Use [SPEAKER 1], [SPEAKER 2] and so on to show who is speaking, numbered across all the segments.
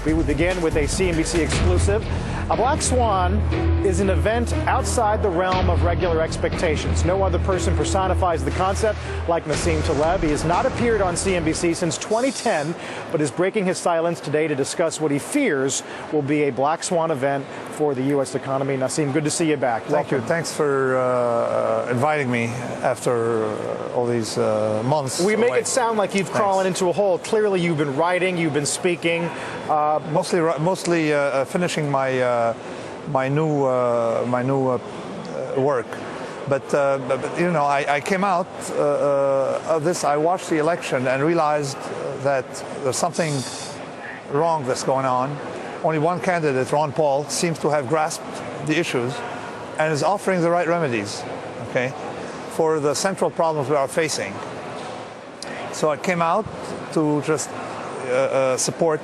[SPEAKER 1] We would begin with a CNBC exclusive. A black swan is an event outside the realm of regular expectations. No other person personifies the concept like Nassim Taleb. He has not appeared on CNBC since 2010, but is breaking his silence today to discuss what he fears will be a black swan event for the U.S. economy. Nassim, good to see you back.
[SPEAKER 2] Thank you. Thanks for inviting me after all these months.
[SPEAKER 1] We make it sound like you've crawled into a hole. Clearly, you've been writing, you've been speaking.
[SPEAKER 2] Mostly finishing my new work. But you know, I came out of this. I watched the election and realized that there's something wrong that's going on. Only one candidate, Ron Paul, seems to have grasped the issues and is offering the right remedies, okay, for the central problems we are facing. So I came out to just support.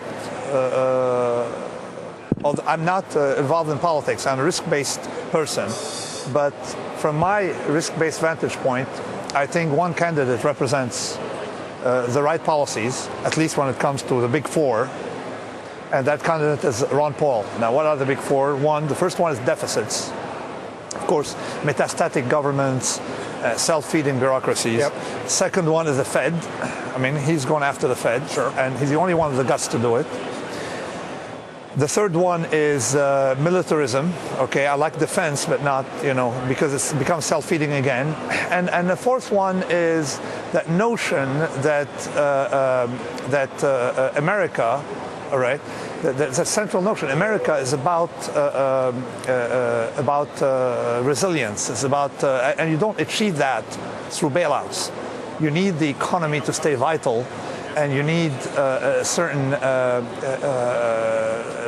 [SPEAKER 2] I'm not involved in politics. I'm a risk-based person, but from my risk-based vantage point, I think one candidate represents the right policies, at least when it comes to the big four, and that candidate is Ron Paul. Now, what are the big four? The first one is deficits. Of course, metastatic governments, self-feeding bureaucracies. Yep. Second one is the Fed. I mean, he's going after the Fed, sure, and he's the only one with the guts to do it. The third one is militarism. Okay, I like defense, but not, you know, because it's become self-feeding again. And the fourth one is that notion that America, all right, that's a central notion. America is about resilience. It's about, and you don't achieve that through bailouts. You need the economy to stay vital, and you need a certain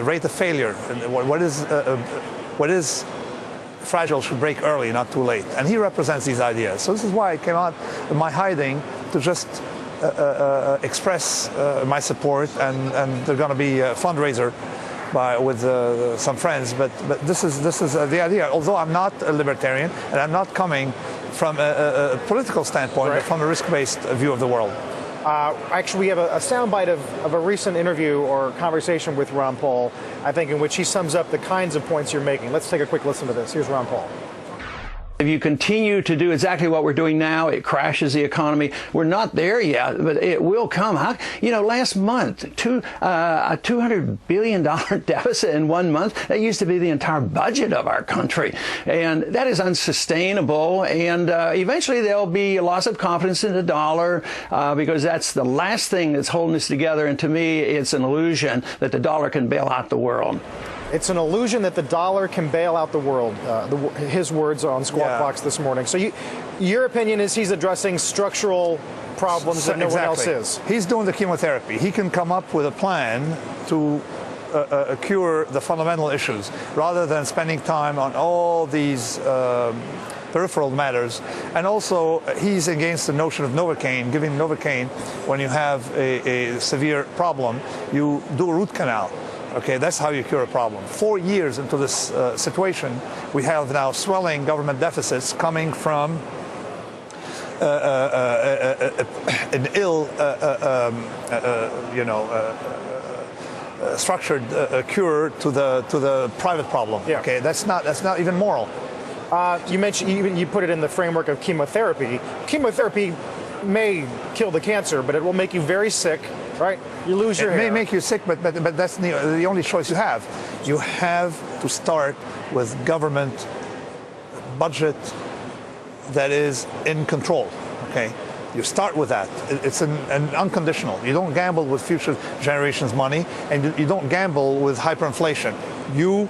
[SPEAKER 2] rate of failure. What is fragile should break early, not too late. And he represents these ideas. So this is why I came out of my hiding to just express my support, and there's going to be a fundraiser with some friends. But this is the idea. Although I'm not a libertarian, and I'm not coming from a political standpoint, right, but from a risk-based view of the world.
[SPEAKER 1] Actually, we have a soundbite of a recent interview or conversation with Ron Paul, I think, in which he sums up the kinds of points you're making. Let's take a quick listen to this. Here's Ron Paul.
[SPEAKER 3] If you continue to do exactly what we're doing now, it crashes the economy. We're not there yet, but it will come. You know, last month, a $200 billion deficit in 1 month, that used to be the entire budget of our country. And that is unsustainable. And eventually there'll be a loss of confidence in the dollar because that's the last thing that's holding us together. And to me, it's an illusion that the dollar can bail out the world.
[SPEAKER 1] It's an illusion that the dollar can bail out the world. His words on Squawk Box this morning. So your opinion is he's addressing structural problems that no one else is.
[SPEAKER 2] He's doing the chemotherapy. He can come up with a plan to cure the fundamental issues rather than spending time on all these peripheral matters. And also, he's against the notion of Novocaine, giving Novocaine when you have a severe problem. You do a root canal. Okay, that's how you cure a problem. 4 years into this situation, we have now swelling government deficits coming from an ill, structured cure to the private problem. Yeah. Okay, that's not even moral.
[SPEAKER 1] You mentioned you put it in the framework of chemotherapy. Chemotherapy may kill the cancer, but it will make you very sick. Right, you lose your hair.
[SPEAKER 2] It may make you sick, but that's the only choice you have. You have to start with government budget that is in control. Okay, you start with that. It's an unconditional. You don't gamble with future generations' money, and you don't gamble with hyperinflation. You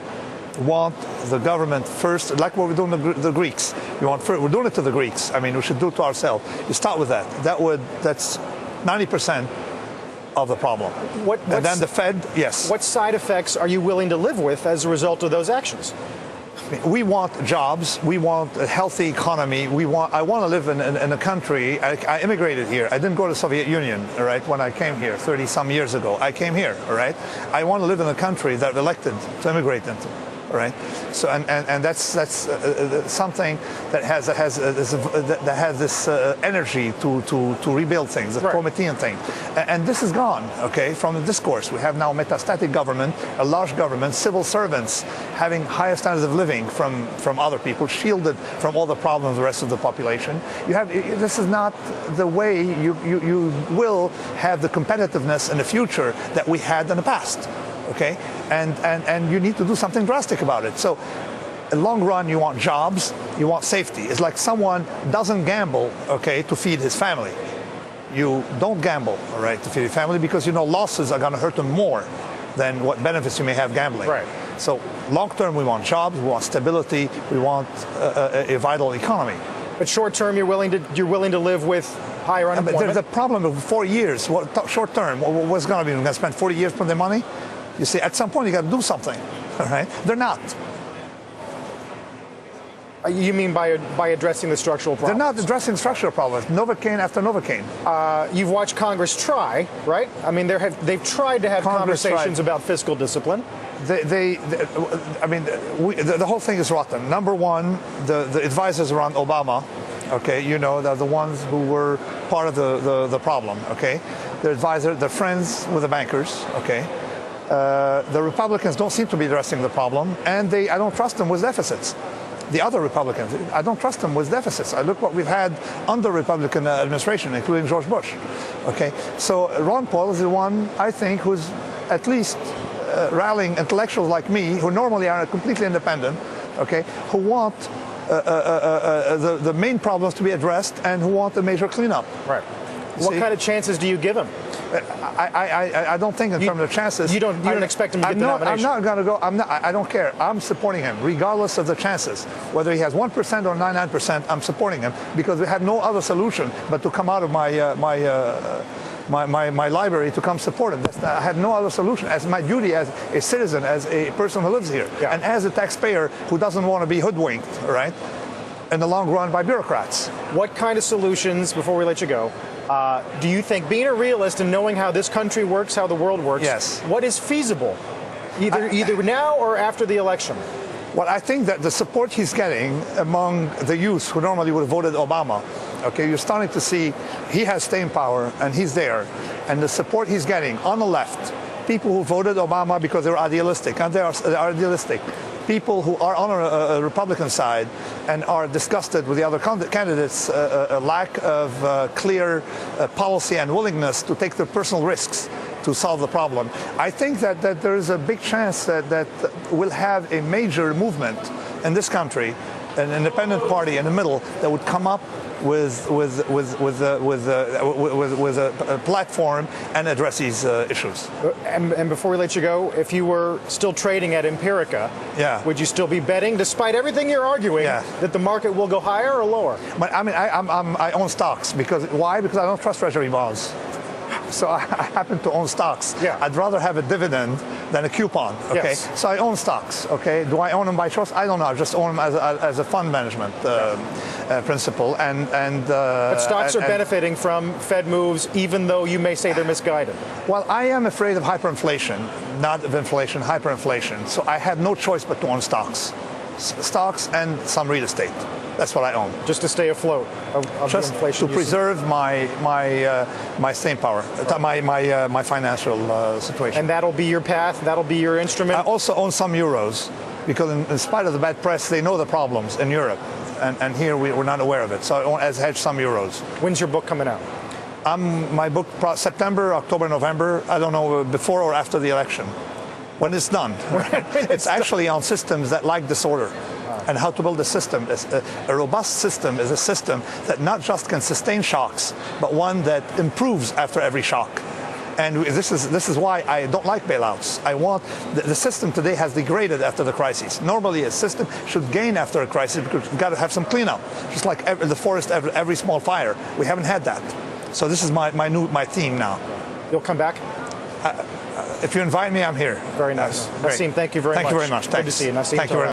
[SPEAKER 2] want the government first, like what we're doing to the Greeks. We're doing it to the Greeks. I mean, we should do it to ourselves. You start with that. That's 90% of the problem. And then the Fed, yes.
[SPEAKER 1] What side effects are you willing to live with as a result of those actions?
[SPEAKER 2] We want jobs. We want a healthy economy. I want to live in a country. I immigrated here. I didn't go to the Soviet Union, all right, when I came here 30-some years ago. I came here, all right. I want to live in a country that I'm elected to immigrate into. right? So and that's something that has this energy to rebuild things, the Promethean thing, and this is gone, okay, from the discourse. We have now metastatic government, a large government, civil servants having higher standards of living from other people, shielded from all the problems of the rest of the population. This is not the way you will have the competitiveness in the future that we had in the past. Okay, and you need to do something drastic about it. So, in the long run, you want jobs, you want safety. It's like someone doesn't gamble, okay, to feed his family. You don't gamble, all right, to feed your family because you know losses are going to hurt them more than what benefits you may have gambling.
[SPEAKER 1] Right.
[SPEAKER 2] So, long term, we want jobs, we want stability, we want a vital economy.
[SPEAKER 1] But short term, you're willing to live with higher unemployment.
[SPEAKER 2] But there's a problem of 4 years. Short term, what's going to be? We're going to spend 40 years putting their money. You see, at some point you got to do something, all right? They're not.
[SPEAKER 1] You mean by addressing the structural problems?
[SPEAKER 2] They're not addressing structural problems. Novocaine after Novocaine.
[SPEAKER 1] You've watched Congress try, right? I mean, they've tried to have conversations about fiscal discipline.
[SPEAKER 2] The whole thing is rotten. Number one, the advisors around Obama, okay, you know, they're the ones who were part of the problem, okay? Their advisor, they're friends with the bankers, okay? The Republicans don't seem to be addressing the problem, and I don't trust them with deficits. The other Republicans, I don't trust them with deficits. I look what we've had under Republican administration, including George Bush. Okay, so Ron Paul is the one, I think, who's at least rallying intellectuals like me, who normally are completely independent, okay, who want the main problems to be addressed and who want a major cleanup.
[SPEAKER 1] Right. What kind of chances do you give him?
[SPEAKER 2] I don't think in terms of chances.
[SPEAKER 1] You don't expect him to get the nomination?
[SPEAKER 2] I'm not going to go. I don't care. I'm supporting him regardless of the chances. Whether he has 1% or 99%, I'm supporting him because we had no other solution but to come out of my library to come support him. I had no other solution as my duty as a citizen, as a person who lives here, and as a taxpayer who doesn't want to be hoodwinked, right, in the long run by bureaucrats.
[SPEAKER 1] What kind of solutions, before we let you go, do you think, being a realist and knowing how this country works, how the world works,
[SPEAKER 2] yes,
[SPEAKER 1] what is feasible, either now or after the election?
[SPEAKER 2] Well, I think that the support he's getting among the youth who normally would have voted Obama, okay, you're starting to see he has staying power and he's there. And the support he's getting on the left, people who voted Obama because they were idealistic, and they are idealistic. People who are on a Republican side and are disgusted with the other candidates' a lack of clear policy and willingness to take their personal risks to solve the problem. I think that there is a big chance that we'll have a major movement in this country, an independent party in the middle that would come up with a platform and address these issues.
[SPEAKER 1] And before we let you go, if you were still trading at Empirica, would you still be betting, despite everything you're arguing, that the market will go higher or lower?
[SPEAKER 2] But I mean, I own stocks why? Because I don't trust treasury bonds. So I happen to own stocks. I'd rather have a dividend than a coupon. Okay, so I own stocks. Okay, do I own them by choice? I don't know. I just own them as a fund management principle. But
[SPEAKER 1] stocks are benefiting from Fed moves, even though you may say they're misguided.
[SPEAKER 2] Well, I am afraid of hyperinflation, not of inflation, hyperinflation. So I have no choice but to own stocks, and some real estate. That's what I own.
[SPEAKER 1] Just to stay afloat of
[SPEAKER 2] just
[SPEAKER 1] the inflation.
[SPEAKER 2] To preserve my staying power, my financial situation.
[SPEAKER 1] And that'll be your path. That'll be your instrument.
[SPEAKER 2] I also own some euros because, in spite of the bad press, they know the problems in Europe, and here we're not aware of it. So I own as hedge some euros.
[SPEAKER 1] When's your book coming out?
[SPEAKER 2] My book September, October, November. I don't know, before or after the election. When it's done. It's actually on systems that like disorder. And how to build a system. A robust system is a system that not just can sustain shocks, but one that improves after every shock. And this is why I don't like bailouts. I want the system today has degraded after the crisis. Normally, a system should gain after a crisis because you've got to have some cleanup, just like the forest, every small fire. We haven't had that. So this is my theme now.
[SPEAKER 1] You'll come back?
[SPEAKER 2] If you invite me, I'm here.
[SPEAKER 1] Very nice. Nassim, thank you very much.
[SPEAKER 2] Thank you very much.
[SPEAKER 1] Good to see you, Nassim.
[SPEAKER 2] Thank you very much.